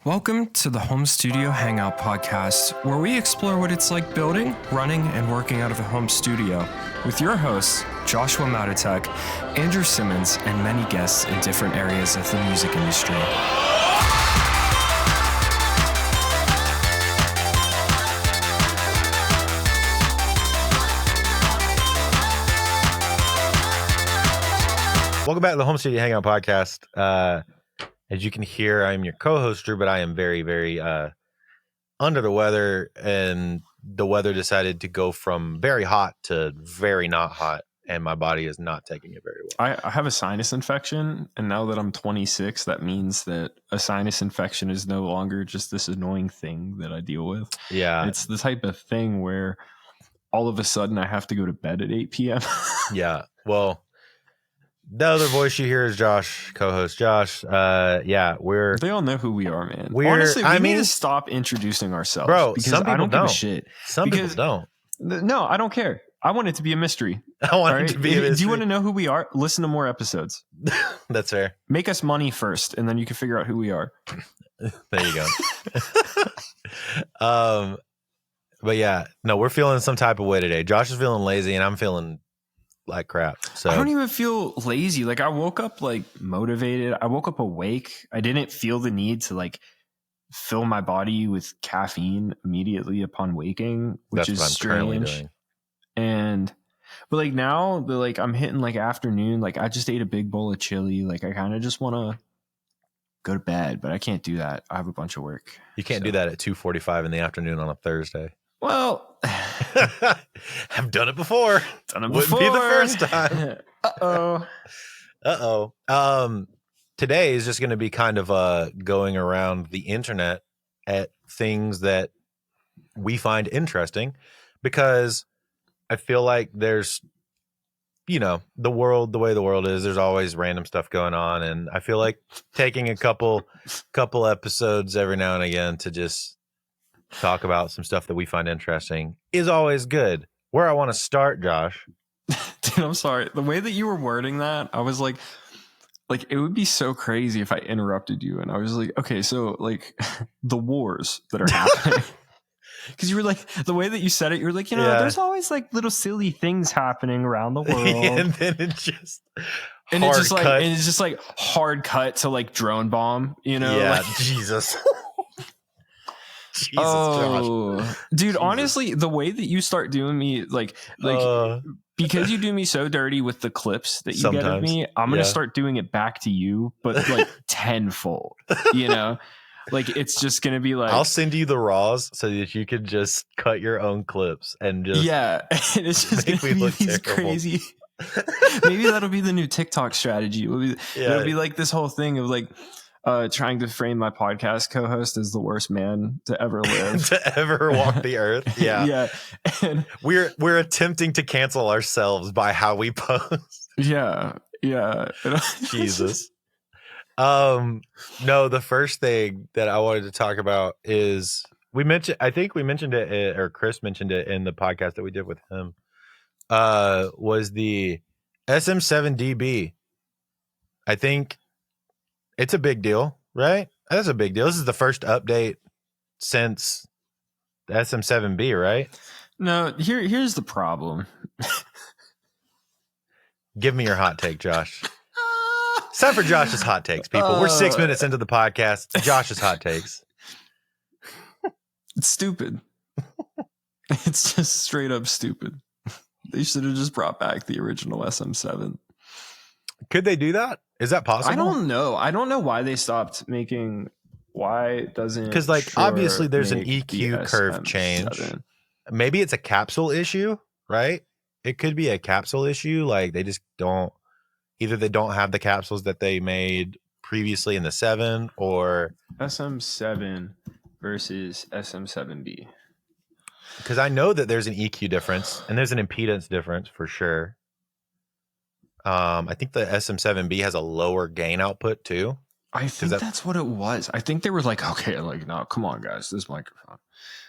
Welcome to the Home Studio Hangout podcast, where we explore what it's like building, running, and working out of a home studio with your hosts, Joshua Matotek, Andrew Simmons, and many guests in different areas of the music industry. Welcome back to the Home Studio Hangout podcast. As you can hear, I'm your co-host, Drew, but I am very, very under the weather, and the weather decided to go from very hot to very not hot, and my body is not taking it very well. I have a sinus infection, and now that I'm 26, that means that a sinus infection is no longer just this annoying thing that I deal with. Yeah. It's the type of thing where all of a sudden I have to go to bed at 8 p.m. Yeah. Well, the other voice you hear is Josh, co-host Josh. They all know who we are, man. Honestly, we need to stop introducing ourselves, bro. Because some people I don't give a shit. Some people don't. No, I don't care. I want it to be a mystery. I want it to be a mystery. Do you want to know who we are? Listen to more episodes. That's fair. Make us money first, and then you can figure out who we are. There you go. But yeah, no, we're feeling some type of way today. Josh is feeling lazy, and I'm feeling like crap. So I don't even feel lazy. Like, I woke up like motivated. I woke up awake. I didn't feel the need to like fill my body with caffeine immediately upon waking, which is strange. But like now, I'm hitting like afternoon. Like, I just ate a big bowl of chili. Like, I kind of just want to go to bed, but I can't do that. I have a bunch of work. You can't do that at 2:45 in the afternoon on a Thursday. Well, I've done it before. Wouldn't be the first time. Uh-oh. Today is just going to be kind of going around the internet at things that we find interesting, because I feel like there's, the world, the way the world is, there's always random stuff going on. And I feel like taking a couple episodes every now and again to just talk about some stuff that we find interesting is always good. Where I want to start, Josh. Dude, I'm sorry. The way that you were wording that, I was like it would be so crazy if I interrupted you. And I was like, okay, so like the wars that are happening. Because you were like, the way that you said it, you were like, there's always like little silly things happening around the world. And then it's just hard cut to like drone bomb, Yeah, like, Jesus. Josh. Dude, honestly, the way that you start doing me, because you do me so dirty with the clips that you get of me, I'm going to start doing it back to you, but like tenfold, Like, it's just going to be like, I'll send you the raws so that you can just cut your own clips and just, and it's just going to be these crazy. Maybe that'll be the new TikTok strategy. It'll be like this whole thing of like, trying to frame my podcast co-host as the worst man to ever live, to ever walk the earth. Yeah. And we're attempting to cancel ourselves by how we post. Yeah. Jesus. No, the first thing that I wanted to talk about is I think we mentioned it, or Chris mentioned it in the podcast that we did with him, was the SM7dB. I think it's a big deal, right? That's a big deal. This is the first update since the SM7B, right? No, here's the problem. Give me your hot take, Josh. It's time for Josh's hot takes, people. We're 6 minutes into the podcast. It's Josh's hot takes. It's stupid. It's just straight up stupid. They should have just brought back the original SM7. Could they do that? Is that possible? I don't know. I don't know why they stopped making. Why doesn't? Because obviously there's an EQ curve change. Maybe it's a capsule issue, right? It could be a capsule issue. Like, they just don't. Either they don't have the capsules that they made previously in the 7, or SM7 versus SM7B. Because I know that there's an EQ difference and there's an impedance difference for sure. I think the SM7B has a lower gain output too. I think that's what it was. I think they were like, okay, like, no, come on, guys, this microphone.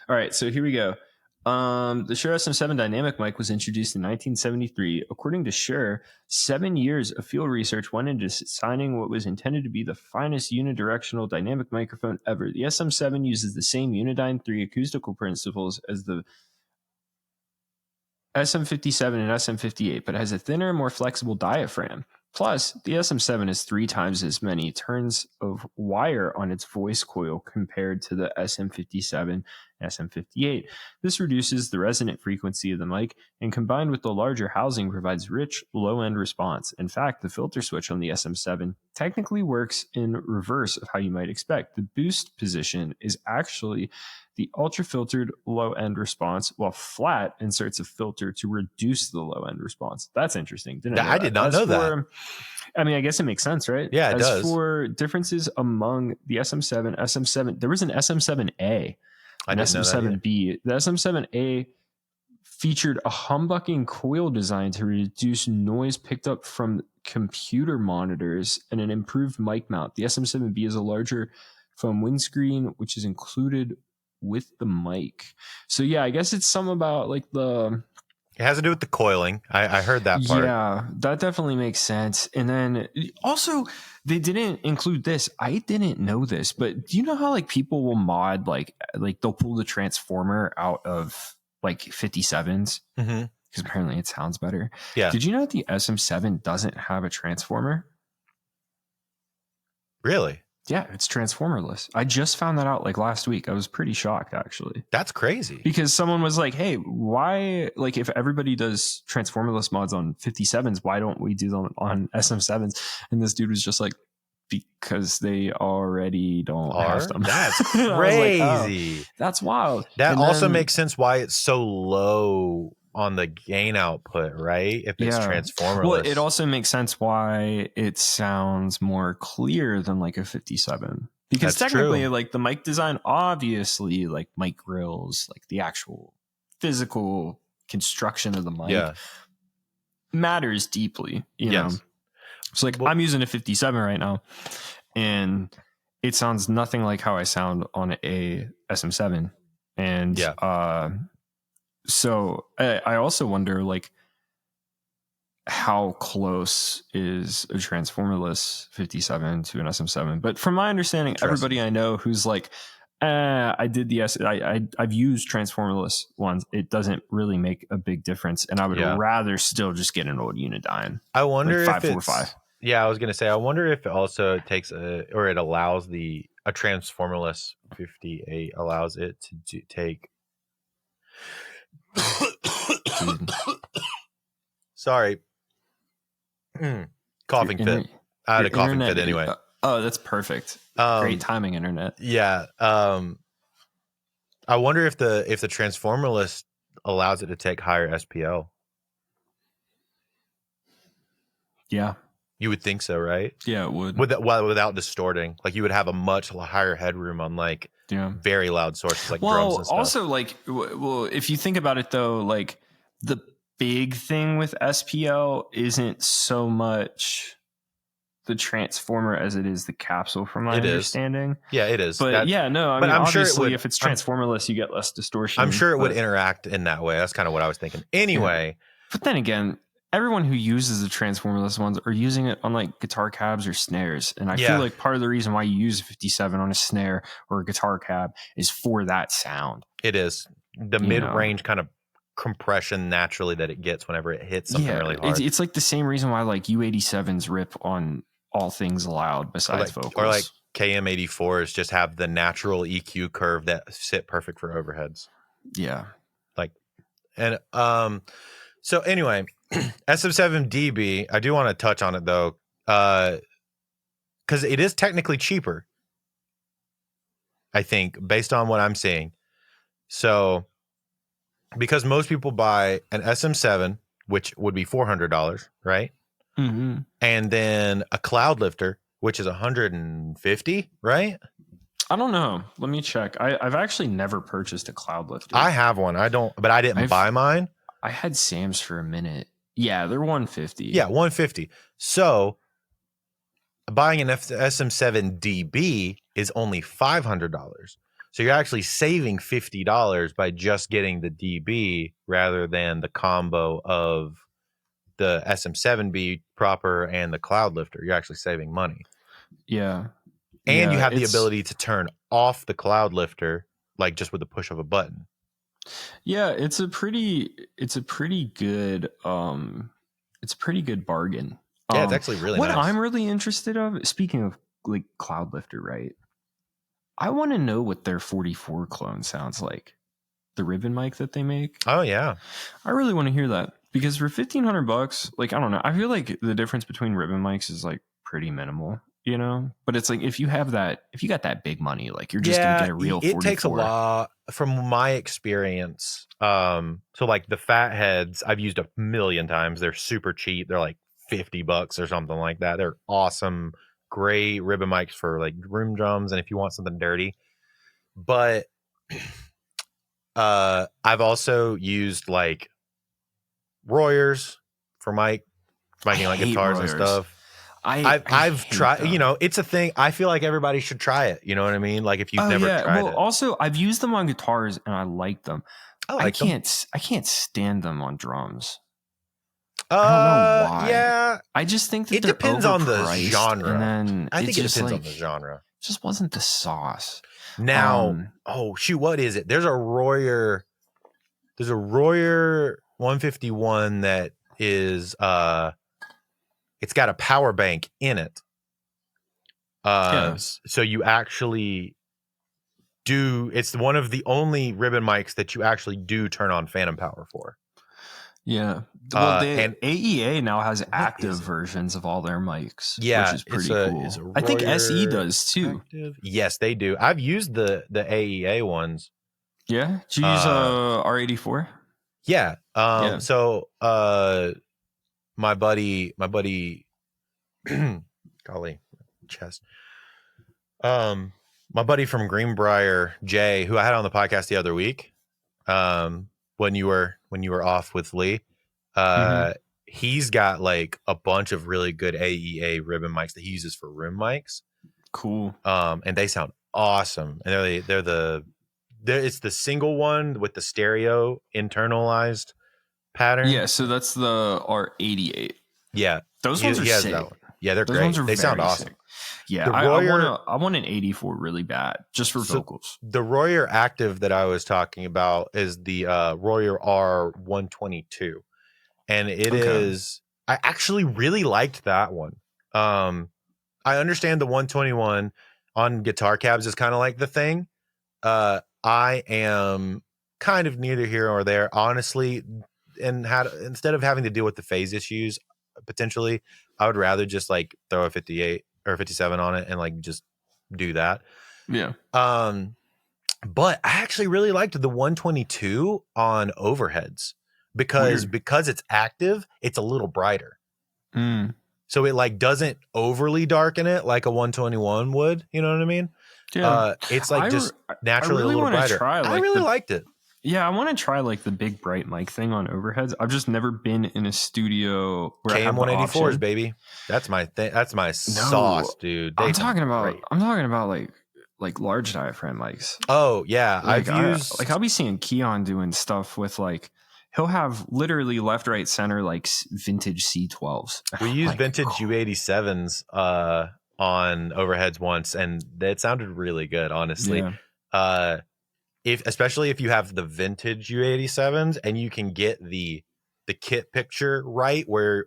All right, so here we go. The Shure SM7 dynamic mic was introduced in 1973. According to Shure, 7 years of field research went into designing what was intended to be the finest unidirectional dynamic microphone ever. The SM7 uses the same Unidyne 3 acoustical principles as the SM57 and SM58, but has a thinner, more flexible diaphragm. Plus, the SM7 has 3 times as many turns of wire on its voice coil compared to the SM57 and SM58. This reduces the resonant frequency of the mic, and combined with the larger housing, provides rich, low-end response. In fact, the filter switch on the SM7 technically works in reverse of how you might expect. The boost position is actually the ultra-filtered low-end response, while flat inserts a filter to reduce the low-end response. That's interesting. I did not know that. I mean, I guess it makes sense, right? Yeah, it does. As for differences among the SM7, there was an SM7A, an SM7B. The SM7A featured a humbucking coil design to reduce noise picked up from computer monitors and an improved mic mount. The SM7B is a larger foam windscreen, which is included with the mic. So yeah, I guess it's something about like it has to do with the coiling. I heard that part. Yeah, that definitely makes sense. And then also they didn't include this. I didn't know this, but do you know how like people will mod like they'll pull the transformer out of like 57s because apparently it sounds better. Yeah. Did you know that the SM7 doesn't have a transformer? Really? Yeah, it's transformerless. I just found that out like last week. I was pretty shocked, actually. That's crazy. Because someone was like, hey, why, like, if everybody does transformerless mods on 57s, why don't we do them on SM7s? And this dude was just like, because they already don't have them. That's crazy. Like, oh, that's wild. That also makes sense why it's so low on the gain output, right? If it's transformerless. Well, it also makes sense why it sounds more clear than like a 57. Because that's technically, like the mic design, obviously, like mic grills, like the actual physical construction of the mic matters deeply, you know? So like I'm using a 57 right now, and it sounds nothing like how I sound on a SM7. And so I also wonder, like, how close is a transformerless 57 to an SM7? But from my understanding, everybody I know who's like, I did the I've used transformerless ones. It doesn't really make a big difference, and I would rather still just get an old Unidyne. I wonder like if it's I was gonna say, I wonder if it also takes it allows a transformerless 58 allows it to take. Sorry. Coughing fit. I had a coughing fit anyway. Oh, that's perfect. Great timing, internet. Yeah. I wonder if the transformerless allows it to take higher SPL. Yeah. You would think so, right? Yeah, it would. Without distorting. Like you would have a much higher headroom on like very loud sources like drums and stuff. Also, like, if you think about it though, like the big thing with SPL isn't so much the transformer as it is the capsule, from my understanding. Yeah, it is. But I mean, I'm obviously, sure if it's transformerless, you get less distortion. I'm sure it would interact in that way. That's kind of what I was thinking. Anyway. But then again, everyone who uses the transformerless ones are using it on like guitar cabs or snares. And I feel like part of the reason why you use a 57 on a snare or a guitar cab is for that sound. It is. The mid-range kind of compression naturally that it gets whenever it hits something really hard. It's like the same reason why like U87s rip on all things loud besides vocals. Or like KM84s just have the natural EQ curve that sit perfect for overheads. Yeah. So anyway, SM7db, I do want to touch on it though, because it is technically cheaper, I think, based on what I'm seeing. So, because most people buy an SM7, which would be $400, right? Mm-hmm. And then a cloud lifter, which is $150, right? I don't know. Let me check. I've actually never purchased a cloud lifter. I have one. I didn't buy mine. I had Sam's for a minute. Yeah, they're $150. Yeah, $150. So buying an SM7db is only $500. So you're actually saving $50 by just getting the DB rather than the combo of the SM7B proper and the cloud lifter. You're actually saving money. Yeah. And you have the ability to turn off the cloud lifter, like just with the push of a button. Yeah, it's a pretty good bargain. Yeah, it's actually really nice. What I'm really interested of, speaking of like cloud lifter, right? I want to know what their 44 clone sounds like. The ribbon mic that they make. Oh yeah. I really want to hear that because for $1,500, like, I don't know. I feel like the difference between ribbon mics is like pretty minimal, you know, but it's like, if you got that big money, like you're just going to get a real 44. It takes a lot from my experience. So like the fat heads I've used a million times. They're super cheap. They're like $50 or something like that. They're awesome. Great ribbon mics for like room drums. And if you want something dirty, but I've also used like Royers for miking like guitars Royers. And stuff. I've tried them. You know, it's a thing. I feel like everybody should try it. You know what I mean? Like if you've never tried it. Also I've used them on guitars and I like them. I can't stand them on drums. I don't know why. Yeah. I just think that it depends on the genre. And then I think it depends on the genre. Just wasn't the sauce. Now, what is it? There's a Royer 151 that is it's got a power bank in it. So you actually it's one of the only ribbon mics that you actually do turn on phantom power for. Yeah. Well, and AEA now has active versions of all their mics, which is pretty cool. I think SE does too. Active. Yes, they do. I've used the AEA ones. Yeah. Did you use R84? Yeah. So my buddy golly, chest. My buddy from Greenbrier, Jay, who I had on the podcast the other week, when you were off with Lee, he's got like a bunch of really good AEA ribbon mics that he uses for room mics. Cool. And they sound awesome. And it's the single one with the stereo internalized pattern. Yeah, so that's the R88. Yeah, those ones are sick. Yeah, they're great. They sound awesome. Sick. Yeah, I want an 84 really bad, just for vocals. The Royer Active that I was talking about is the Royer R122, and it is. I actually really liked that one. I understand the 121 on guitar cabs is kind of like the thing. I am kind of neither here or there, honestly. And instead of having to deal with the phase issues, potentially, I would rather just like throw a 58 or 57 on it and like just do that. Yeah. But I actually really liked the 122 on overheads because it's active, it's a little brighter. So it like doesn't overly darken it like a 121 would, you know what I mean? Yeah. It's like just naturally a little brighter. I really liked it. Yeah, I want to try like the big bright mic thing on overheads. I've just never been in a studio where KM184s, baby. That's my That's my sauce, dude. I'm talking about like large diaphragm mics. Oh yeah, like, I'll be seeing Keon doing stuff with like he'll have literally left, right, center like vintage C12s. We used vintage U87s on overheads once, and it sounded really good, honestly. Yeah. Especially if you have the vintage U87s and you can get the kit picture right, where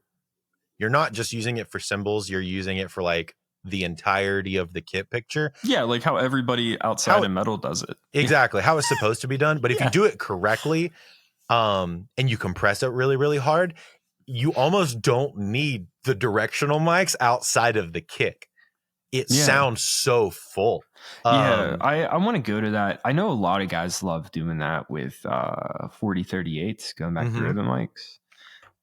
you're not just using it for cymbals, you're using it for like the entirety of the kit picture. Yeah, like how everybody outside of metal does it. Exactly, how it's supposed to be done. But if you do it correctly, and you compress it really, really hard, you almost don't need the directional mics outside of the kick. It sounds so full. I want to go to that. I know a lot of guys love doing that with 4038s, going back to ribbon mics.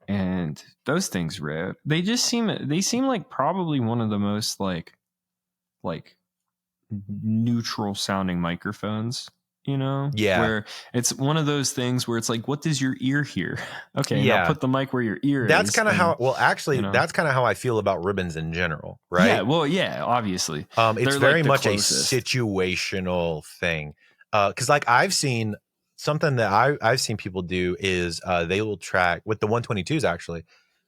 And those things rip. They seem like probably one of the most like neutral sounding microphones, you know? Yeah. Where it's one of those things where it's like, what does your ear hear? Okay, now put the mic where your ear that's is. That's kind of how, well, actually, you know? That's kind of how I feel about ribbons in general, right? Yeah, well, yeah, obviously. It's very much a situational thing. because like I've seen something that I've seen people do is they will track with the 122s. Actually,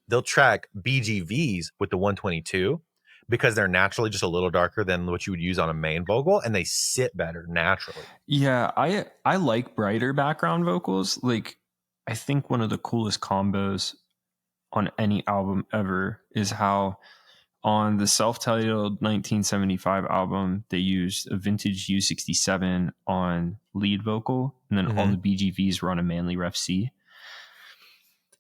they'll track BGVs with the 122 because they're naturally just a little darker than what you would use on a main vocal, and they sit better naturally. Yeah, I like brighter background vocals. Like, I think one of the coolest combos on any album ever is how on the self-titled 1975 album they used a vintage U67 on lead vocal, and then all the BGVs were on a Manley Ref C.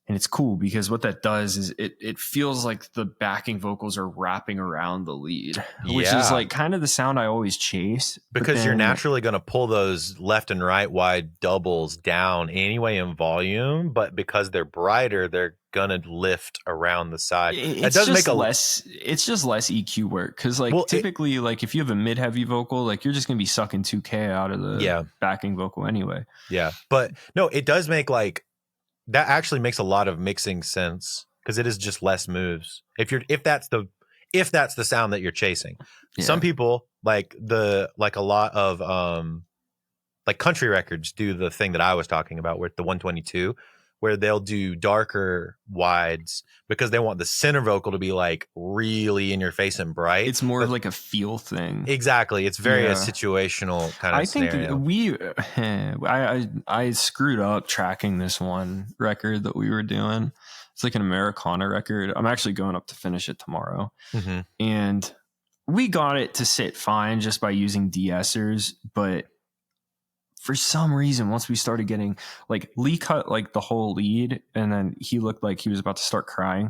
And it's cool because what that does is it feels like the backing vocals are wrapping around the lead, which is like kind of the sound I always chase. Because you're naturally going to pull those left and right wide doubles down anyway in volume, but because they're brighter, they're going to lift around the side. It does make it's just less EQ work. Cause like typically like if you have a mid heavy vocal, like you're just going to be sucking 2K out of the backing vocal anyway. Yeah. But no, it does make like, that actually makes a lot of mixing sense because it is just less moves. If that's the sound that you're chasing. Some people like a lot of like country records do the thing that I was talking about with the 122, where they'll do darker wides because they want the center vocal to be like really in your face and bright. It's more of like a feel thing. Exactly. It's very a situational kind of scenario. I screwed up tracking this one record that we were doing. It's like an Americana record. I'm actually going up to finish it tomorrow. And we got it to sit fine just by using de-essers, but for some reason, once we started getting like Lee cut like the whole lead, and then he looked like he was about to start crying.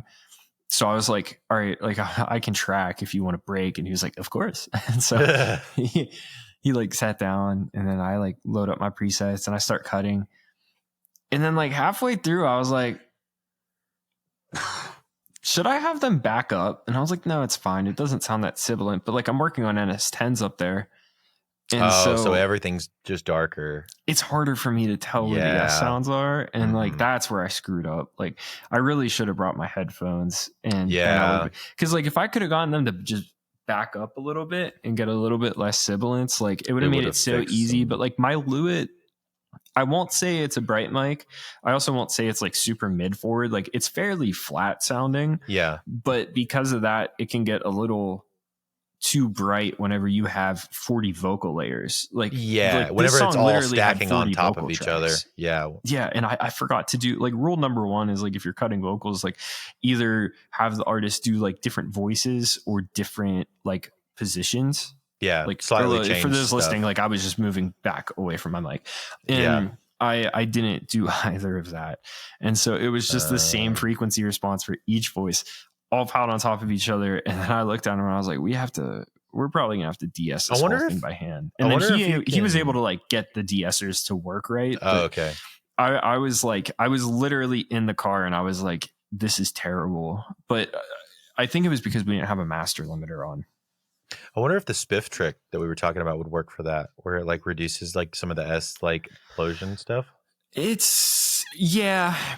So I was like, all right, like I can track if you want to break. And he was like, of course. And so he like sat down, and then I like load up my presets and I start cutting. And then like halfway through, I was like, should I have them back up? And I was like, no, it's fine. It doesn't sound that sibilant, but like I'm working on NS10s up there. And so everything's just darker. It's harder for me to tell where the S sounds are. And like, that's where I screwed up. Like I really should have brought my headphones and because like if I could have gotten them to just back up a little bit and get a little bit less sibilance, like it would have made it so easy. But like my Lewitt, I won't say it's a bright mic. I also won't say it's like super mid forward. Like it's fairly flat sounding. Yeah. But because of that, it can get a little too bright whenever you have 40 vocal layers. Like whenever it's all stacking on top of each other. Yeah. And I forgot to do like rule number one is like if you're cutting vocals, like either have the artist do like different voices or different like positions. Yeah, like slightly change for those stuff. listening, like I was just moving back away from my mic, and I didn't do either of that, and so it was just the same frequency response for each voice, all piled on top of each other. And then I looked down and I was like, we're probably gonna have to de-ess this whole thing by hand. And then he was able to like get the de-essers to work right. Okay. I was literally in the car and I was like, this is terrible. But I think it was because we didn't have a master limiter on. I wonder if the spiff trick that we were talking about would work for that, where it like reduces like some of the S like implosion stuff.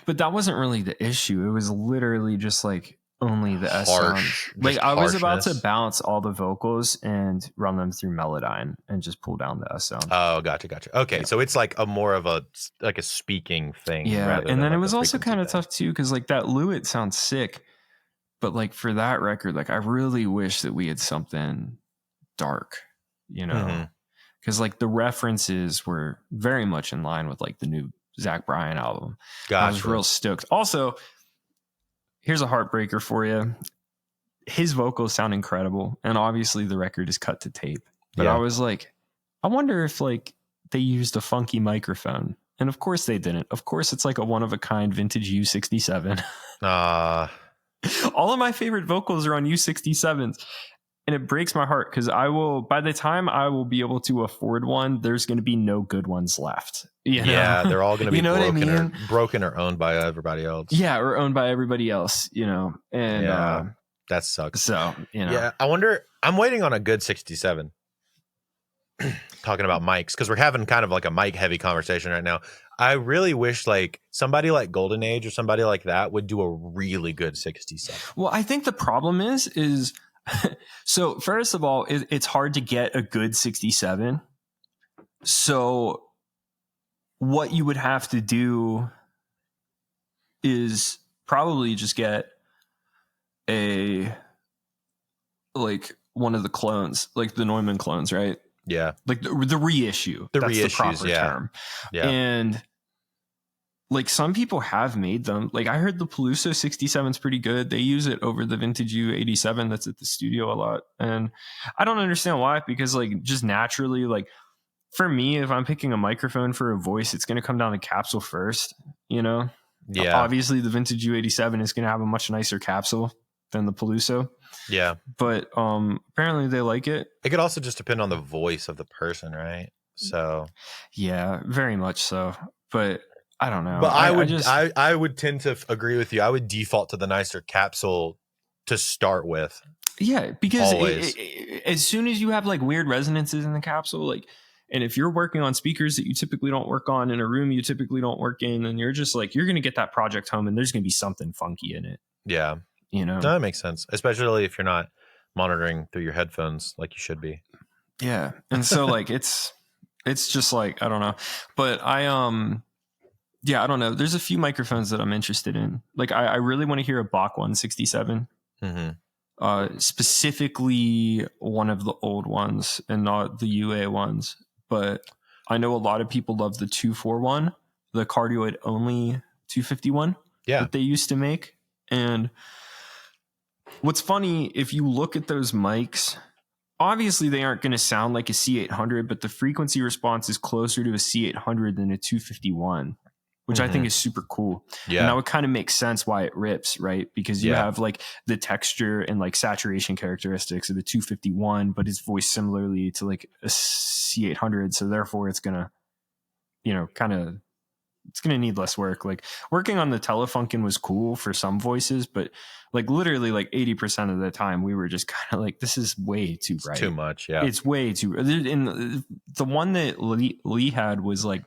But that wasn't really the issue. It was literally just like only the S sound. Like I was about to bounce all the vocals and run them through Melodyne and just pull down the S sound. Oh, gotcha. Okay, so it's like a more of a like a speaking thing. Yeah, and then it was also kind of tough too because like that Lewitt sounds sick. But like for that record, like I really wish that we had something dark, you know, because like the references were very much in line with like the new Zach Bryan album. I was real stoked. Also, here's a heartbreaker for you. His vocals sound incredible. And obviously the record is cut to tape. But I was like, I wonder if like they used a funky microphone. And of course they didn't. Of course it's like a one of a kind vintage U67. All of my favorite vocals are on U67s, and it breaks my heart because by the time I will be able to afford one, there's going to be no good ones left. You know? Yeah, they're all going to be broken or owned by everybody else. Yeah, or owned by everybody else, you know. And that sucks. So, you know. Yeah, I wonder, I'm waiting on a good 67. Talking about mics, because we're having kind of like a mic heavy conversation right now. I really wish like somebody like Golden Age or somebody like that would do a really good 67. Well, I think the problem is so first of all, it's hard to get a good 67. So what you would have to do is probably just get one of the clones, like the Neumann clones, right? Yeah. Like the reissue. The That's reissues, the proper term. Yeah. And like some people have made them. Like I heard the Peluso 67 is pretty good. They use it over the Vintage U87 that's at the studio a lot. And I don't understand why, because like just naturally, like for me, if I'm picking a microphone for a voice, it's going to come down to capsule first, you know? Yeah. Obviously the Vintage U87 is going to have a much nicer capsule than the Peluso. Yeah. But apparently they like it. It could also just depend on the voice of the person, right? So yeah, very much so. But I don't know. But I would tend to agree with you. I would default to the nicer capsule to start with. Yeah, because as soon as you have like weird resonances in the capsule, like, and if you're working on speakers that you typically don't work on in a room you typically don't work in, then you're just like, you're going to get that project home and there's going to be something funky in it. Yeah. You know? No, that makes sense. Especially if you're not monitoring through your headphones like you should be. Yeah. And so like, it's just like, I don't know. But yeah, I don't know. There's a few microphones that I'm interested in. Like I really want to hear a Bach 167. Mm-hmm. Specifically one of the old ones and not the UA ones. But I know a lot of people love the 241, the cardioid only 251 that they used to make. And what's funny, if you look at those mics, obviously they aren't going to sound like a C800, but the frequency response is closer to a C800 than a 251. Which I think is super cool. Yeah. And that would kind of make sense why it rips, right? Because you have like the texture and like saturation characteristics of the 251, but it's voiced similarly to like a C800. So therefore it's going to, you know, it's going to need less work. Like working on the Telefunken was cool for some voices, but like literally like 80% of the time we were just kind of like, this is way too bright. It's too much. Yeah. It's way too, and the one that Lee had was like,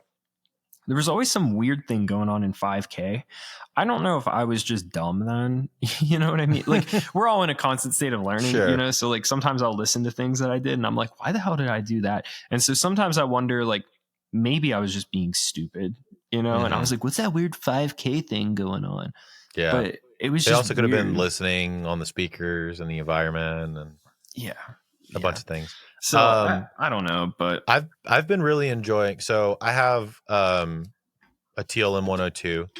there was always some weird thing going on in 5K. I don't know if I was just dumb then. You know what I mean? Like we're all in a constant state of learning, you know? So like sometimes I'll listen to things that I did and I'm like, why the hell did I do that? And so sometimes I wonder like, maybe I was just being stupid, you know? And I was like, what's that weird 5K thing going on? Yeah. But it was they just also could have been listening on the speakers and the environment and a bunch of things. So I don't know, but I've been really enjoying. So I have a TLM 102.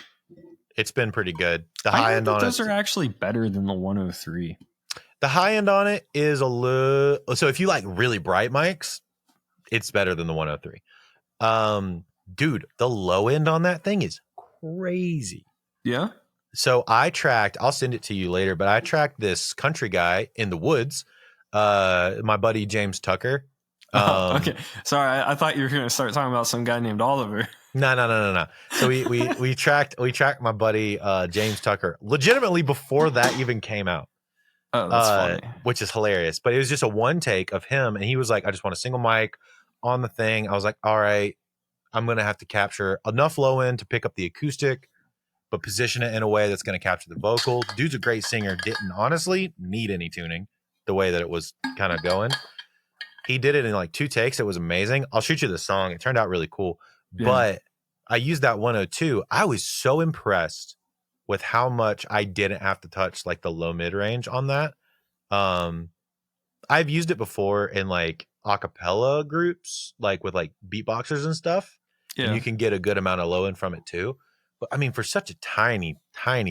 It's been pretty good. The high end on those are actually better than the 103. The high end on it is a little. So if you like really bright mics, it's better than the 103. Dude, the low end on that thing is crazy. Yeah. So I'll send it to you later, but I tracked this country guy in the woods. My buddy James Tucker. Okay. Sorry, I thought you were going to start talking about some guy named Oliver. No. So we tracked my buddy James Tucker legitimately before that even came out. Oh, that's funny. Which is hilarious. But it was just a one take of him, and he was like, "I just want a single mic on the thing." I was like, "All right, I'm gonna have to capture enough low end to pick up the acoustic, but position it in a way that's gonna capture the vocal." Dude's a great singer. Didn't honestly need any tuning. The way that it was kind of going, he did it in like 2 takes. It was amazing. I'll shoot you the song. It turned out really cool. Yeah. But I used that 102. I was so impressed with how much I didn't have to touch like the low mid range on that. I've used it before in like acapella groups, like with like beatboxers and stuff. Yeah. And you can get a good amount of low end from it too. But I mean, for such a tiny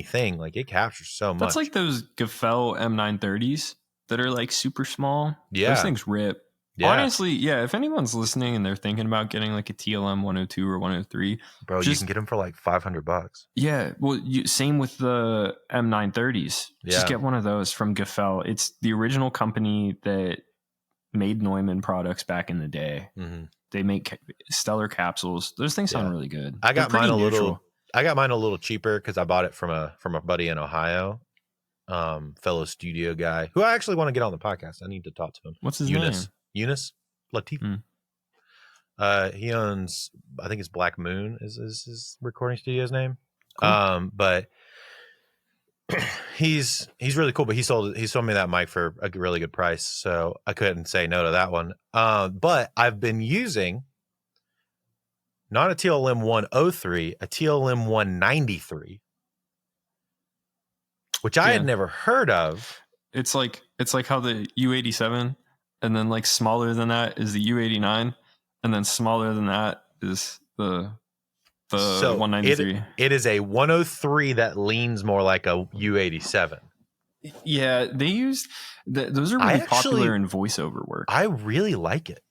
thing, like it captures so much. That's like those Gefell M930s. That are like super small. Yeah. Those things rip. Yeah. Honestly, yeah, if anyone's listening and they're thinking about getting like a TLM 102 or 103, bro, you can get them for like $500. Yeah. Well, same with the M930s. Yeah. Just get one of those from Gefell. It's the original company that made Neumann products back in the day. Mm-hmm. They make stellar capsules. Those things sound really good. I got mine a little cheaper because I bought it from a buddy in Ohio. Fellow studio guy who I actually want to get on the podcast. I need to talk to him. What's his name? Eunice Latif. He owns, I think it's Black Moon is his recording studio's name. Cool. But he's really cool. But he sold me that mic for a really good price, so I couldn't say no to that one. But I've been using not a TLM 103, a TLM 193, which I had never heard of. It's like how the U87, and then like smaller than that is the U89, and then smaller than that is the 193. It is a 103 that leans more like a U87. Yeah, they used those are really popular in voiceover work. I really like it.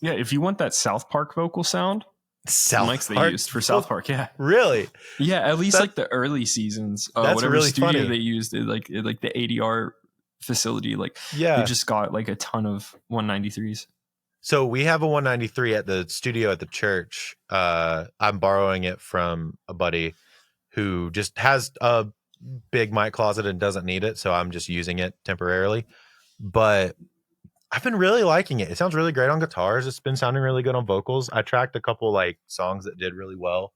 Yeah, if you want that South Park vocal sound, mics they used for South Park. Yeah, really. Yeah, at least like the early seasons. That's whatever really studio funny. they used, like the ADR facility. Like, yeah, they just got like a ton of 193s. So we have a 193 at the studio at the church. I'm borrowing it from a buddy who just has a big mic closet and doesn't need it, so I'm just using it temporarily. But I've been really liking it. It sounds really great on guitars. It's been sounding really good on vocals. I tracked a couple like songs that did really well.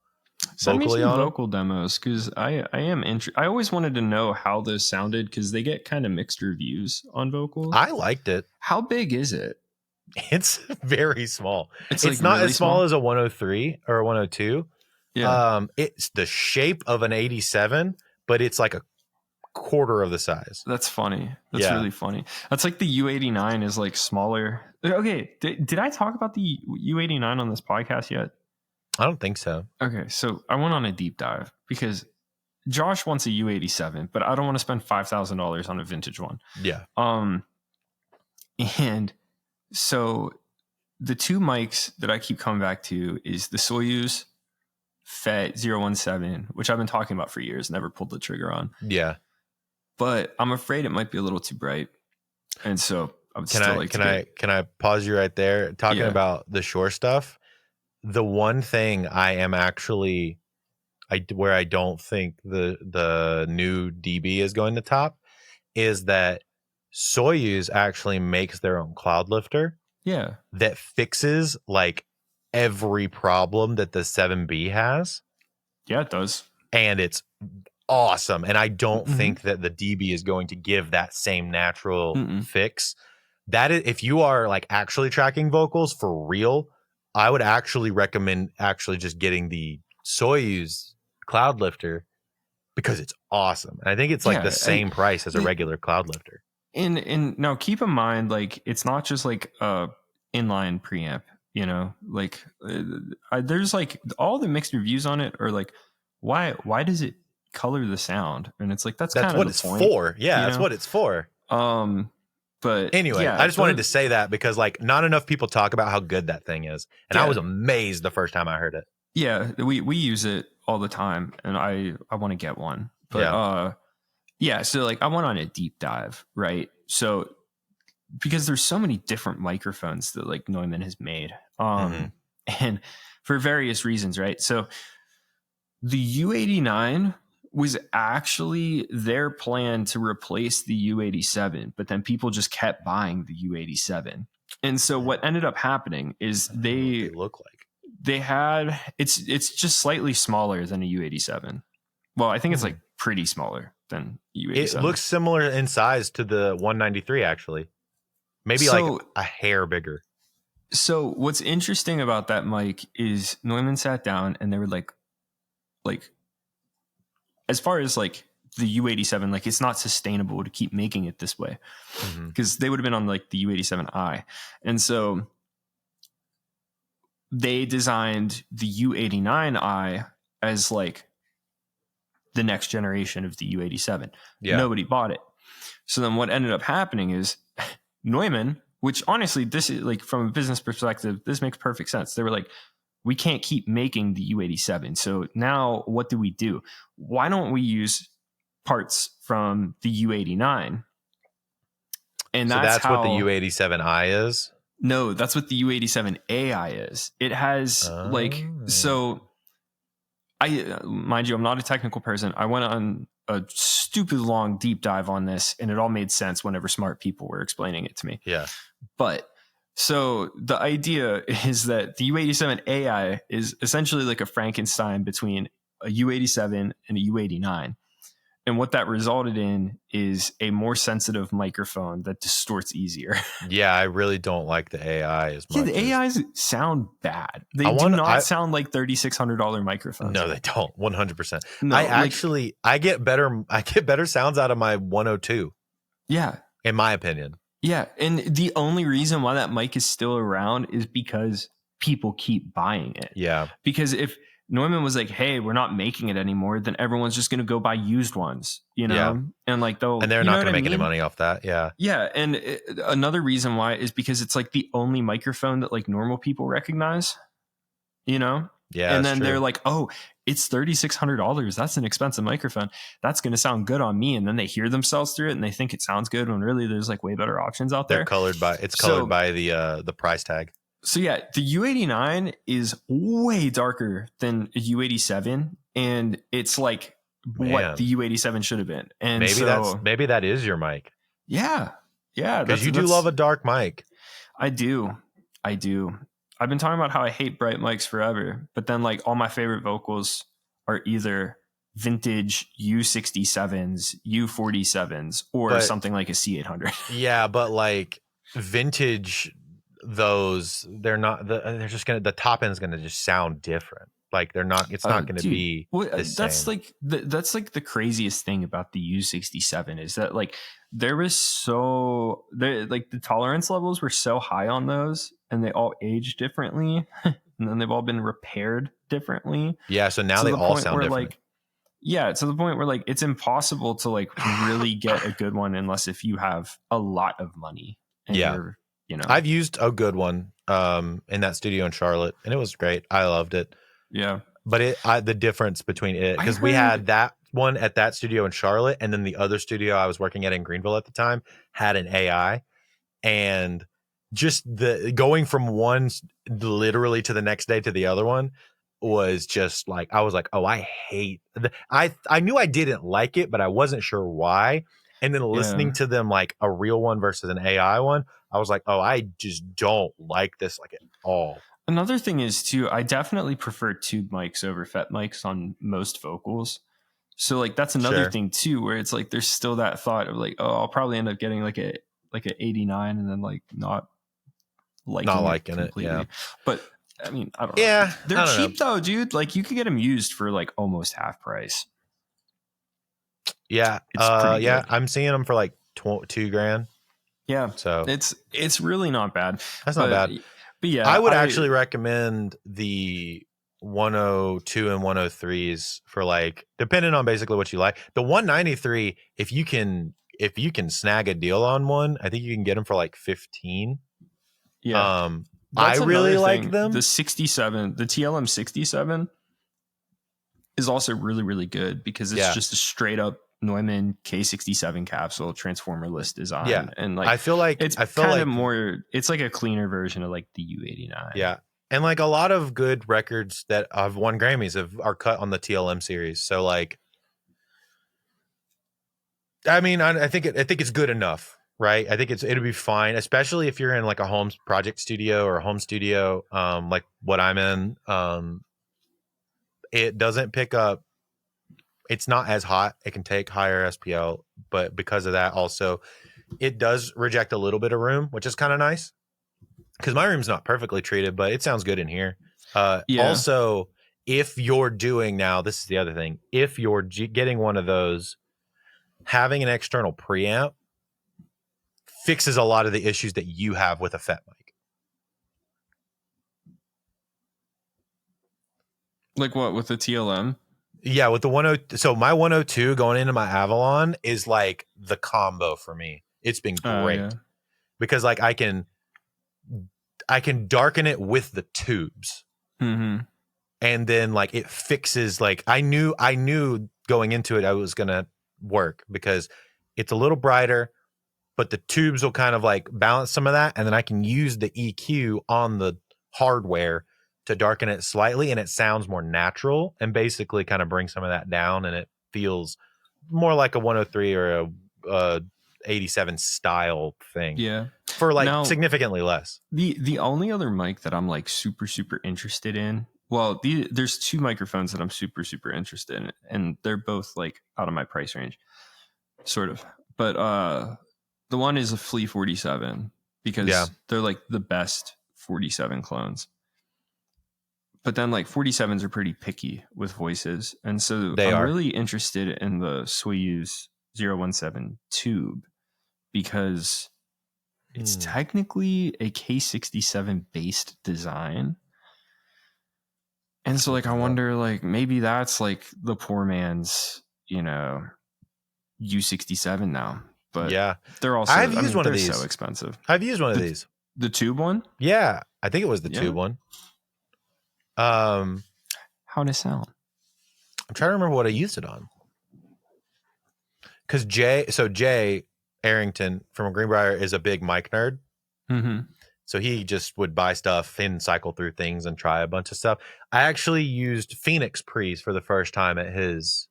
Send me some vocal demos, because I am I always wanted to know how those sounded, because they get kind of mixed reviews on vocals. I liked it. How big is it? It's very small. It's like not really as small as a 103 or a 102. Yeah. It's the shape of an 87, but it's like a quarter of the size. That's funny. That's really funny. That's like the U89 is like smaller. Okay, did I talk about the U89 on this podcast yet? I don't think so. Okay, so I went on a deep dive because Josh wants a U87, but I don't want to spend $5,000 on a vintage one. Yeah. And so the two mics that I keep coming back to is the Soyuz FET 017, which I've been talking about for years, never pulled the trigger on. Yeah. But I'm afraid it might be a little too bright. And so I would can I pause you right there? Talking about the Shure stuff. The one thing I am actually where I don't think the new DB is going to top is that Soyuz actually makes their own cloud lifter. Yeah. That fixes like every problem that the 7B has. Yeah, it does. And it's awesome. And I don't think that the DB is going to give that same natural fix. That is, if you are like actually tracking vocals for real, I would actually recommend actually just getting the Soyuz cloud lifter, because it's awesome. And I think it's like the same price as a regular cloud lifter. And now keep in mind, like, it's not just like a inline preamp, you know, like there's like all the mixed reviews on it are like, why does it color the sound? And it's like, that's kind of what the it's point, for. Yeah, that's what it's for. But anyway, I just wanted to say that because like not enough people talk about how good that thing is. And I was amazed the first time I heard it. Yeah, we use it all the time, and I want to get one. But so like I went on a deep dive, right? So because there's so many different microphones that like Neumann has made. And for various reasons, right? So the U89 was actually their plan to replace the U87, but then people just kept buying the U87. And so what ended up happening is they look like they had it's just slightly smaller than a U87. Well, I think it's like pretty smaller than U87. It looks similar in size to the 193 actually. Maybe like a hair bigger. So what's interesting about that mic is Neumann sat down and they were like as far as like the U87, like it's not sustainable to keep making it this way, because they would have been on like the U87i. And so they designed the U89i as like the next generation of the U87. Yeah. Nobody bought it. So then what ended up happening is Neumann, which honestly, this is like from a business perspective, this makes perfect sense. They were like, we can't keep making the U87. So now what do? Why don't we use parts from the U89? And so that's what the U87i is? No, that's what the U87ai is. It has mind you, I'm not a technical person. I went on a stupid long deep dive on this, and it all made sense whenever smart people were explaining it to me. Yeah. But so the idea is that the U87ai is essentially like a Frankenstein between a U87 and a U89. And what that resulted in is a more sensitive microphone that distorts easier. Yeah, I really don't like the AI as much. The AIs sound bad. They do not sound like $3,600 microphones. No, they don't. 100%. No, I get better sounds out of my 102. Yeah. In my opinion. Yeah. And the only reason why that mic is still around is because people keep buying it. Yeah. Because if Neumann was like, hey, we're not making it anymore, then everyone's just going to go buy used ones, you know? Yeah. And like, they're not going to make any money off that. Yeah. Yeah. And another reason why is because it's like the only microphone that like normal people recognize, you know? Yeah. And then they're like, oh, it's $3,600. That's an expensive microphone. That's going to sound good on me. And then they hear themselves through it and they think it sounds good when really there's like way better options out there. They're colored by the price tag. So yeah, the U89 is way darker than a U87, and it's like what the U87 should have been. And maybe that is your mic. Yeah. Because you do love a dark mic. I do. I've been talking about how I hate bright mics forever, but then like all my favorite vocals are either vintage U67s, U47s, or something like a C800. Yeah, but like vintage, those they're just gonna, the top end is gonna just sound different. Like it's not gonna be the same. That's like the craziest thing about the U67 is that like like the tolerance levels were so high on those, and they all age differently, and then they've all been repaired differently. Yeah, so now they all sound different. Like, yeah, to the point where like it's impossible to like really get a good one unless if you have a lot of money. And you know, I've used a good one in that studio in Charlotte, and it was great. I loved it. Yeah, but the difference between it, because we had that one at that studio in Charlotte, and then the other studio I was working at in Greenville at the time had an AI, and just the going from one literally to the next day to the other one was just like, I was like, oh, I hate I knew I didn't like it, but I wasn't sure why. And then listening to them like a real one versus an AI one, I was like, oh, I just don't like this like at all. Another thing is too, I definitely prefer tube mics over FET mics on most vocals. So like that's another thing too, where it's like there's still that thought of like, oh, I'll probably end up getting like an 89 and then like not liking it. Yeah. But I mean, I don't know. Yeah. They're cheap though, dude. Like you could get them used for like almost half price. Yeah. Good. I'm seeing them for like $2,000. Yeah. So it's really not bad. That's not bad. But yeah, I would actually recommend the 102 and 103s for like, depending on basically what you like. The 193, if you can snag a deal on one, I think you can get them for like 15. Yeah. I really like them. The 67, the TLM 67 is also really, really good because it's just a straight up Neumann K67 capsule transformerless design. Yeah. And like, I feel like it's kind of more, it's like a cleaner version of like the U89. Yeah. And like a lot of good records that have won Grammys are cut on the TLM series. So like, I mean, I think it's good enough, right? I think it'll be fine, especially if you're in like a home project studio or a home studio, like what I'm in. It doesn't pick up. It's not as hot. It can take higher SPL, but because of that, also, it does reject a little bit of room, which is kind of nice. Because my room's not perfectly treated, but it sounds good in here. Also, if you're doing now, this is the other thing. If you're getting one of those, having an external preamp fixes a lot of the issues that you have with a FET mic. Like what, with the TLM? Yeah, with the 102. So my 102 going into my Avalon is like the combo for me. It's been great because like I can darken it with the tubes, and then like it fixes. Like I knew going into it I was gonna work because it's a little brighter, but the tubes will kind of like balance some of that, and then I can use the EQ on the hardware to darken it slightly, and it sounds more natural and basically kind of bring some of that down, and it feels more like a 103 or a 87 style thing. Yeah. For like significantly less. The only other mic that I'm like super, super interested in Well, there's two microphones that I'm super, super interested in, and they're both like out of my price range, sort of. But the one is a Flea 47 because they're like the best 47 clones. But then like 47s are pretty picky with voices. And so I'm really interested in the Soyuz 017 tube because it's technically a K67 based design. And so like I wonder like maybe that's like the poor man's, you know, U67 now. But yeah, they're also I've used one of these. So expensive. I've used one of these. The tube one? Yeah, I think it was the tube one. How did it sound? I'm trying to remember what I used it on. Because Jay Arrington from Greenbrier is a big mic nerd. Mm-hmm. So he just would buy stuff and cycle through things and try a bunch of stuff. I actually used Phoenix pre's for the first time at his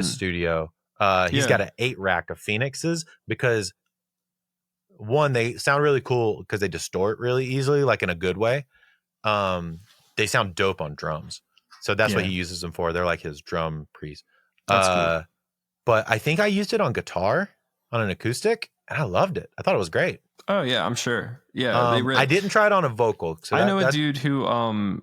studio. He's got an 8-rack of Phoenixes because one, they sound really cool because they distort really easily, like in a good way. They sound dope on drums. So that's what he uses them for. They're like his drum pre's. That's cool. But I think I used it on guitar, on an acoustic, and I loved it. I thought it was great. Oh yeah, I'm sure. Yeah, I didn't try it on a vocal. So I know a dude who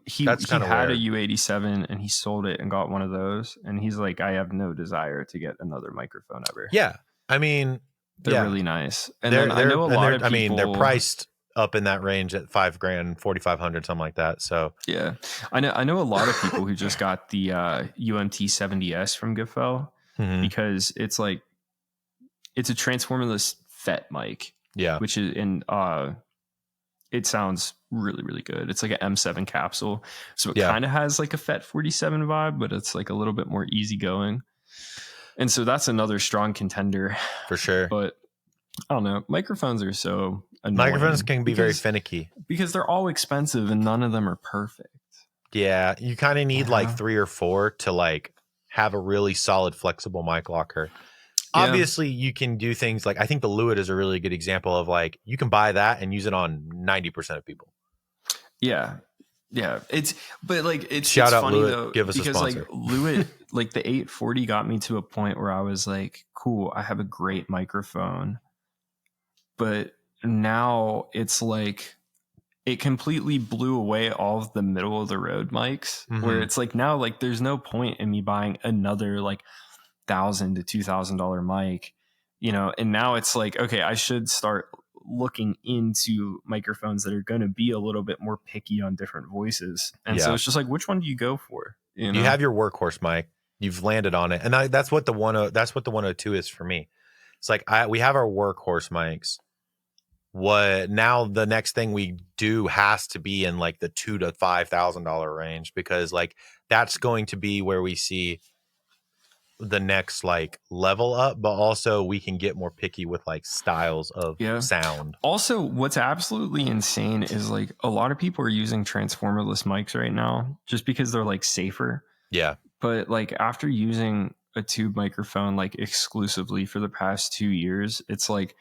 he had weird. a U87 and he sold it and got one of those, and he's like, I have no desire to get another microphone ever. Yeah, I mean, they're really nice, and then I know a lot of people. I mean, they're priced up in that range at $5,000, 4,500, something like that. So yeah, I know a lot of people who just got the UMT70S from Gifel because it's like it's a transformerless FET mic. Yeah, which is it sounds really, really good. It's like an M7 capsule, so it kind of has like a FET 47 vibe, but it's like a little bit more easygoing. And so that's another strong contender for sure. But I don't know, microphones are so annoying. Microphones can be very finicky because they're all expensive and none of them are perfect. Yeah, you kind of need like 3 or 4 to like have a really solid flexible mic locker. Obviously, you can do things like I think the Lewitt is a really good example of like you can buy that and use it on 90% of people. Yeah. It's shout out funny Lewitt. though, give us because a sponsor. Like Lewitt, like the 840 got me to a point where I was like, cool, I have a great microphone, but now it's like it completely blew away all of the middle of the road mics, where it's like now like there's no point in me buying another like $1,000 to $2,000 mic, you know, and now it's like, okay, I should start looking into microphones that are going to be a little bit more picky on different voices. And so it's just like, which one do you go for? You know? You have your workhorse mic, you've landed on it, and that's what the 102 is for me. It's like we have our workhorse mics. What now? The next thing we do has to be in like the $2,000 to $5,000 range, because like that's going to be where we see the next like level up, but also we can get more picky with like styles of sound. Also, what's absolutely insane is like a lot of people are using transformerless mics right now just because they're like safer. Yeah. But like after using a tube microphone like exclusively for the past 2 years, it's like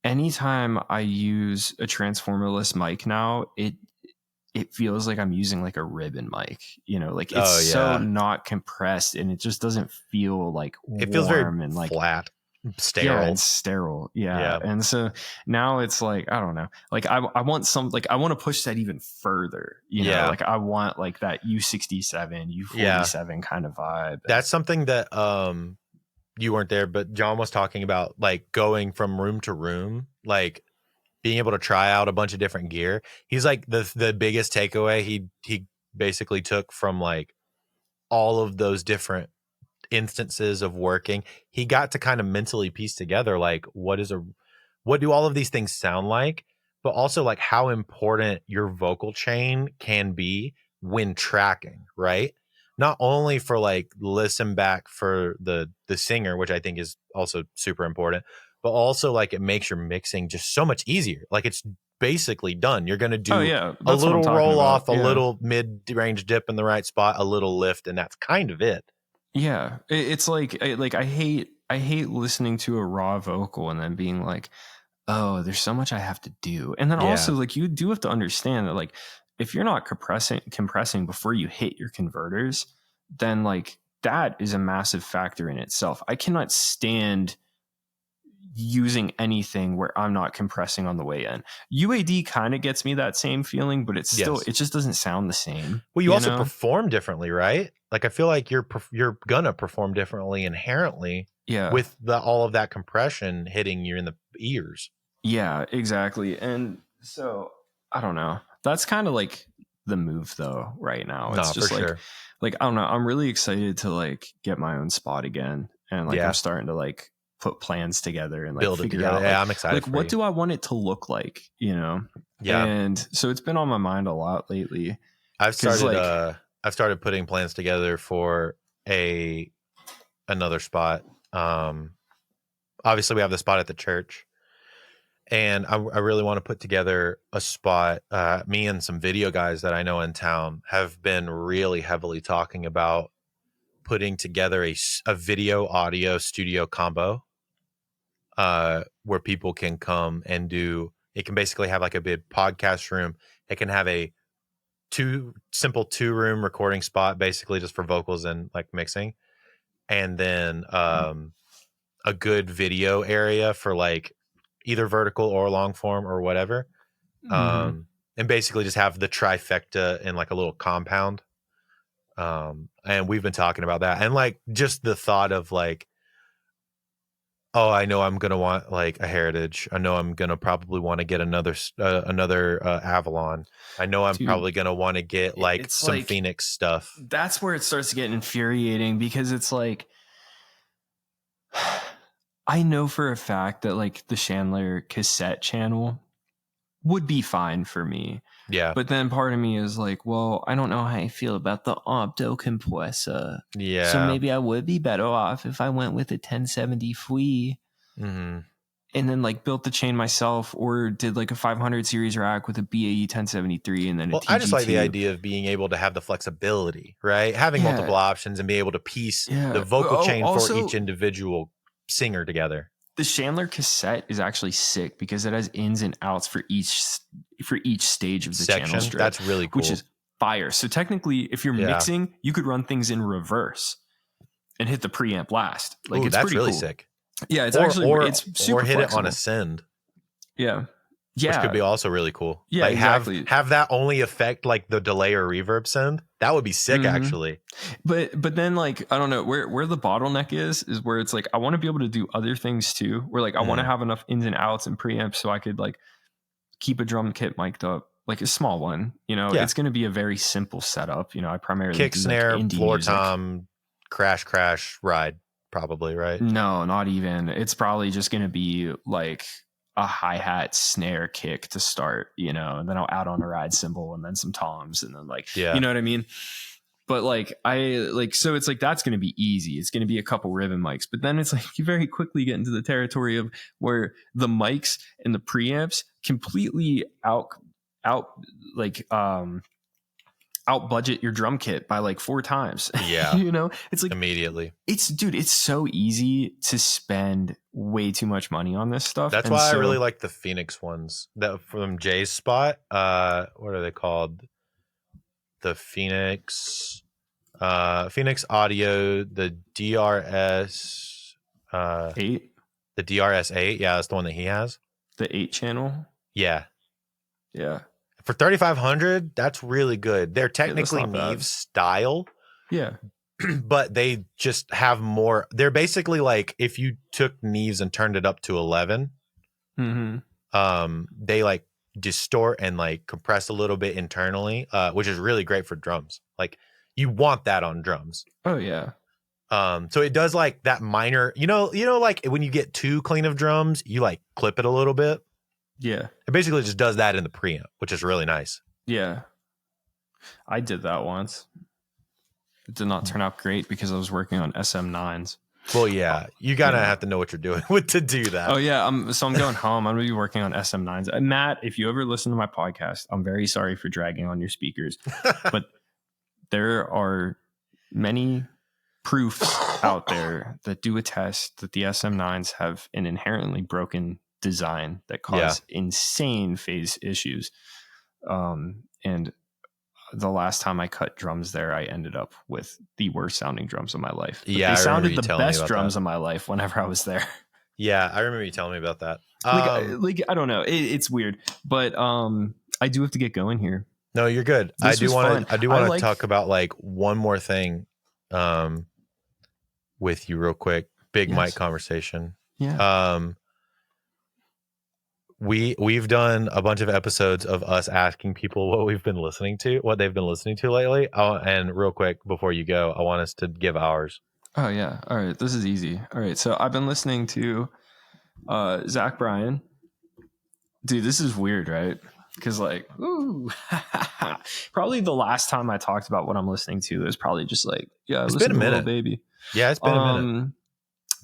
anytime I use a transformerless mic now, it feels like I'm using like a ribbon mic, you know, like it's so not compressed and it just doesn't feel like it feels very and like flat, sterile. Yeah, and sterile. Yeah. And so now it's like, I don't know, like I want some, like I want to push that even further, you know, like I want like that U67, U47 kind of vibe. That's something that you weren't there, but John was talking about like going from room to room, like being able to try out a bunch of different gear. He's like the biggest takeaway he basically took from like all of those different instances of working. He got to kind of mentally piece together like what do all of these things sound like, but also like how important your vocal chain can be when tracking, right? Not only for like listen back for the singer, which I think is also super important, but also like it makes your mixing just so much easier. Like it's basically done. You're going to do a little roll off, a little mid-range dip in the right spot, a little lift, and that's kind of it. Yeah. It's like I hate listening to a raw vocal and then being like, oh, there's so much I have to do. And then also like you do have to understand that like if you're not compressing before you hit your converters, then like that is a massive factor in itself. I cannot stand using anything where I'm not compressing on the way in. UAD kind of gets me that same feeling, but it's still, it just doesn't sound the same. Well, you also perform differently, right? Like I feel like you're gonna perform differently inherently with all of that compression hitting you in the ears. Yeah, exactly. And so I don't know. That's kind of like the move though right now. It's just like, like, I don't know. I'm really excited to like get my own spot again. And like, I'm starting to like put plans together and like build it together. Like, I'm excited. Like, what do I want it to look like? You know? Yeah. And so it's been on my mind a lot lately. I've started putting plans together for another spot. Obviously we have the spot at the church, and I really want to put together a spot. Me and some video guys that I know in town have been really heavily talking about putting together a video audio studio combo, where people can come and it can basically have like a big podcast room. It can have a simple 2-room recording spot, basically just for vocals and like mixing. And then, a good video area for like either vertical or long form or whatever. And basically just have the trifecta in like a little compound. And we've been talking about that, and like just the thought of like, oh, I know I'm gonna want like a Heritage. I know I'm gonna probably want to get another Avalon. I know I'm probably gonna want to get like some like, Phoenix stuff. That's where it starts to get infuriating, because it's like, I know for a fact that like the Chandler cassette channel would be fine for me. Yeah. But then part of me is like, well, I don't know how I feel about the opto compressor. Yeah. So maybe I would be better off if I went with a 1070 FWE. Mm-hmm. And then like built the chain myself, or did like a 500 series rack with a BAE 1073 and then a TG2. I just like the idea of being able to have the flexibility, right? Having multiple options and be able to piece the vocal chain for each individual singer together. The Chandler cassette is actually sick because it has ins and outs for each stage of the channel strip. That's really cool. Which is fire. So technically, if you're mixing, you could run things in reverse and hit the preamp last. Like, it's that's pretty really cool. Sick. Yeah, it's it's super hit flexible. it on a send. Yeah. Which could be also really cool. Yeah, like exactly. Have that only affect like the delay or reverb send. That would be sick, actually. But then like, I don't know where the bottleneck is where it's like, I want to be able to do other things too. Where like I want to have enough ins and outs and preamps so I could like keep a drum kit mic'd up, like a small one. You know, it's going to be a very simple setup. You know, I primarily kick, do snare, like floor music. tom, crash, ride. Probably, right? No, not even. It's probably just going to be like a hi-hat snare kick to start, you know, and then I'll add on a ride cymbal and then some toms and then like, you know what I mean? But like, so it's like, that's going to be easy. It's going to be a couple ribbon mics, but then it's like, you very quickly get into the territory of where the mics and the preamps completely out budget your drum kit by like 4 times. Yeah. You know, it's like immediately. It's so easy to spend way too much money on this stuff. That's why I really like the Phoenix ones that from Jay's spot. What are they called? The Phoenix Audio, the DRS 8. The DRS 8. Yeah, that's the one that he has. The 8 channel. Yeah. Yeah. For 3,500, that's really good. They're technically Neve style. Yeah. But they just have more. They're basically like if you took Neves and turned it up to 11, they like distort and like compress a little bit internally, which is really great for drums. Like you want that on drums. Oh yeah. So it does like that minor, you know, like when you get too clean of drums, you like clip it a little bit. Yeah. It basically just does that in the preamp, which is really nice. Yeah. I did that once. It did not turn out great because I was working on SM9s. Well, yeah, you gotta have to know what you're doing to do that. Oh yeah, so I'm going home. I'm gonna be working on SM9s. Matt, if you ever listen to my podcast, I'm very sorry for dragging on your speakers, but there are many proofs out there that do attest that the SM9s have an inherently broken design that cause insane phase issues. And the last time I cut drums there, I ended up with the worst sounding drums of my life. But Yeah, they sounded the best drums of my life whenever I was there. Yeah, I remember you telling me about that. Like I don't know, it's weird, but I do have to get going here. No, you're good. I do want to talk about like one more thing with you real quick. Big mic conversation. Yeah. We've done a bunch of episodes of us asking people what they've been listening to lately. And real quick before you go, I want us to give ours. Oh yeah. All right. This is easy. All right. So I've been listening to Zach Bryan. Dude, this is weird, right? Because like, ooh, probably the last time I talked about what I'm listening to is probably just like, yeah, it's been a minute, baby. Yeah, it's been a minute.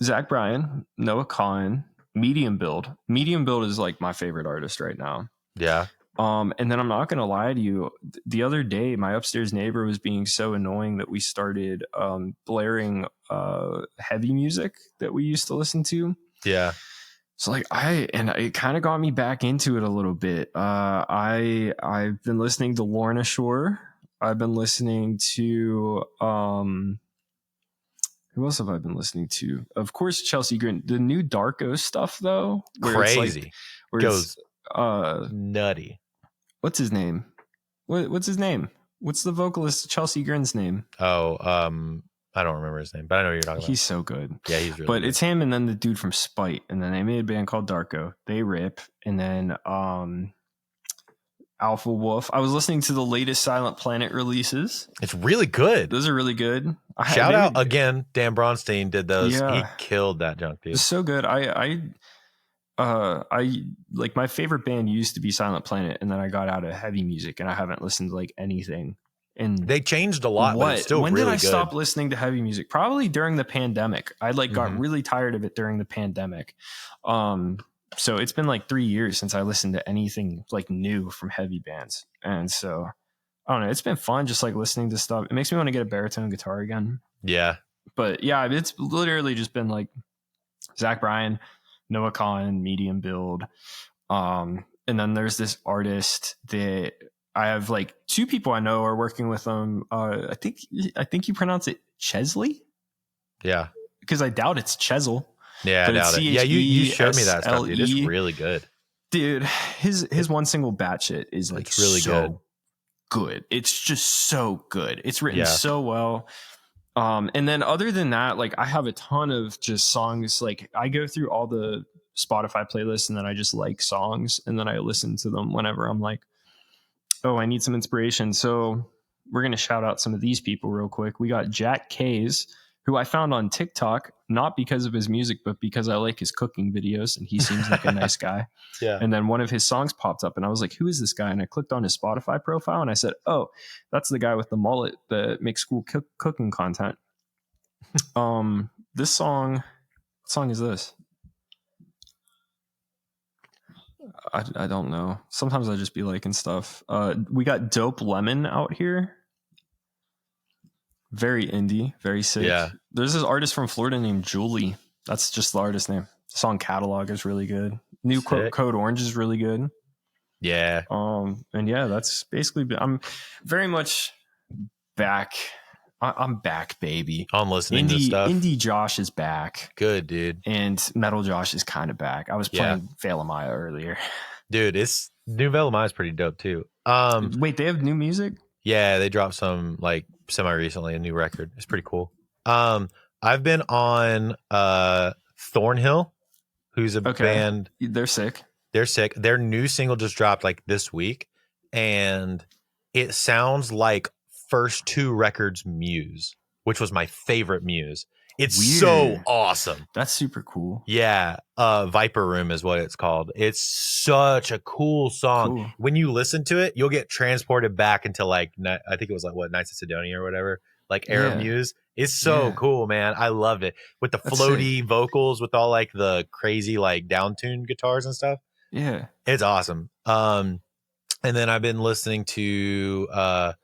Zach Bryan, Noah Kahan, Medium Build. Medium Build is like my favorite artist right now. Yeah. And then I'm not gonna lie to you. The other day, my upstairs neighbor was being so annoying that we started blaring heavy music that we used to listen to. Yeah. So like it kind of got me back into it a little bit. I've been listening to Lorna Shore. I've been listening to who else have I been listening to? Of course, Chelsea Grin. The new Darko stuff though, where crazy, where goes nutty. What's his name? What's his name? What's the vocalist Chelsea Grin's name? Oh, I don't remember his name, but I know what you're talking about. He's so good. Yeah, he's really good. It's him and then the dude from Spite, and then they made a band called Darko. They rip, and then Alpha Wolf. I was listening to the latest Silent Planet releases. It's really good. Those are really good. Shout out again, Dan Bronstein did those. Yeah. He killed that junk, dude. It's so good. I like my favorite band used to be Silent Planet, and then I got out of heavy music, and I haven't listened to like anything. And they changed a lot. But it's still when really did I stop listening to heavy music? Probably during the pandemic. I got really tired of it during the pandemic. So it's been like 3 years since I listened to anything like new from heavy bands, and so I don't know. It's been fun just like listening to stuff. It makes me want to get a baritone guitar again. Yeah, but yeah, it's literally just been like Zach Bryan, Noah Kahan, Medium Build, and then there's this artist that I have like two people I know are working with them. I think you pronounce it Chesley. Yeah, because I doubt it's Chesel. Yeah, I doubt it. Yeah, you showed me that stuff, dude. It's really good, dude. His one single Batshit is like really good. It's just so good. It's written so well. And then other than that, like I have a ton of just songs. Like I go through all the Spotify playlists and then I just like songs and then I listen to them whenever I'm like, oh, I need some inspiration. So we're going to shout out some of these people real quick. We got Jack Kays, who I found on TikTok, not because of his music, but because I like his cooking videos and he seems like a nice guy. Yeah. And then one of his songs popped up and I was like, who is this guy? And I clicked on his Spotify profile and I said, oh, that's the guy with the mullet that makes cool cooking content. This song, what song is this? I don't know. Sometimes I just be liking stuff. We got Dope Lemon out here. Very indie, very sick. Yeah. There's this artist from Florida named Julie. That's just the artist name. The song Catalog is really good. New Code Orange is really good. Yeah. And yeah, that's basically. I'm very much back. I'm back, baby. I'm listening to stuff. Indie Josh is back. Good, dude. And Metal Josh is kind of back. I was playing Veil Maya earlier. Dude, it's new Veil Maya is pretty dope too. Wait, they have new music? Yeah, they dropped some like semi-recently, a new record. It's pretty cool. I've been on Thornhill, who's a band. They're sick. Their new single just dropped like this week, and it sounds like first two records Muse, which was my favorite Muse. It's so awesome. That's super cool. Yeah. Viper Room is what it's called. It's such a cool song. Cool. When you listen to it, you'll get transported back into like, I think it was like what, Knights of Sidonia or whatever, like era Muse. It's so cool, man. I love it. With the floaty vocals, with all like the crazy like down-tuned guitars and stuff. Yeah. It's awesome. And then I've been listening to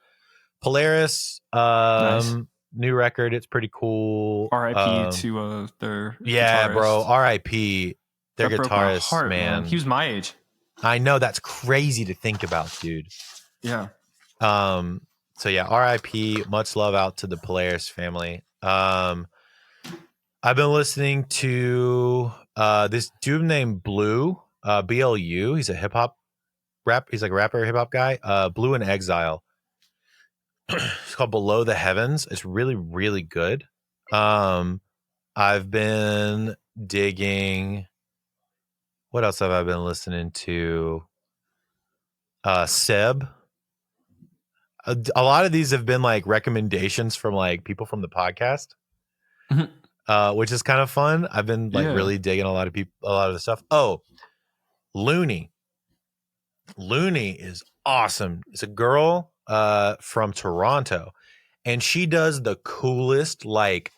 Polaris. Nice. New record, it's pretty cool. R.I.P. to their guitarist. Bro. R.I.P. Their that guitarist, heart, man. He was my age. I know, that's crazy to think about, dude. Yeah. So yeah, RIP, much love out to the Polaris family. I've been listening to this dude named Blue, BLU. He's a hip hop he's like a rapper, hip hop guy. Blue in Exile. It's called Below the Heavens. It's really, really good. I've been digging. What else have I been listening to? Seb. A lot of these have been like recommendations from like people from the podcast, which is kind of fun. I've been like really digging a lot of the stuff. Oh, Looney. Looney is awesome. It's a girl from Toronto, and she does the coolest like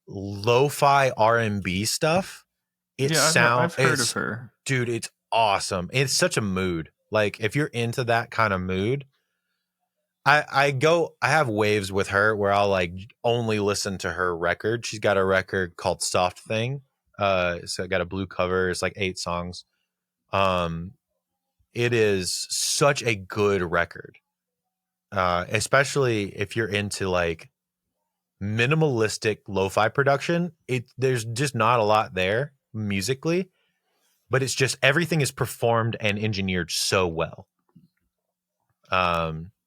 lo-fi R&B stuff. I've heard of her. Dude, it's awesome. It's such a mood. Like if you're into that kind of mood, I have waves with her where I'll like only listen to her record. She's got a record called Soft Thing. So it got a blue cover. It's like 8 songs. It is such a good record. Especially if you're into like minimalistic lo-fi production. There's just not a lot there musically, but it's just everything is performed and engineered so well.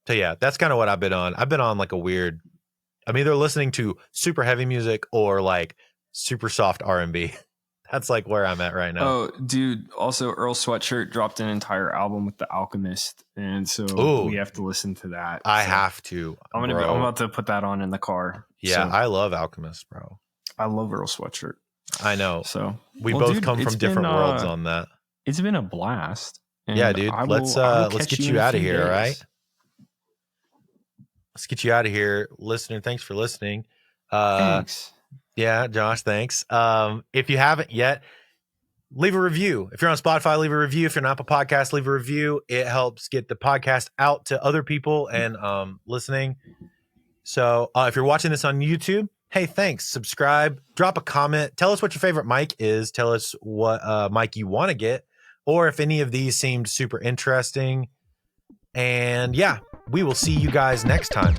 So yeah, that's kind of what I've been on. I've been on like I'm either listening to super heavy music or like super soft R&B. That's like where I'm at right now. Oh, dude. Also, Earl Sweatshirt dropped an entire album with The Alchemist. And so we have to listen to that. I have to. I'm about to put that on in the car. Yeah, I love Alchemist, bro. I love Earl Sweatshirt. I know. So we both come from different worlds on that. It's been a blast. Yeah, dude. Let's get you out of here, all right? Let's get you out of here, listener. Thanks for listening. Thanks. Yeah, Josh, thanks. If you haven't yet, leave a review. If you're on Spotify, leave a review. If you're on Apple Podcasts, leave a review. It helps get the podcast out to other people and listening. So if you're watching this on YouTube, hey, thanks. Subscribe, drop a comment. Tell us what your favorite mic is. Tell us what mic you want to get, or if any of these seemed super interesting. And yeah, we will see you guys next time.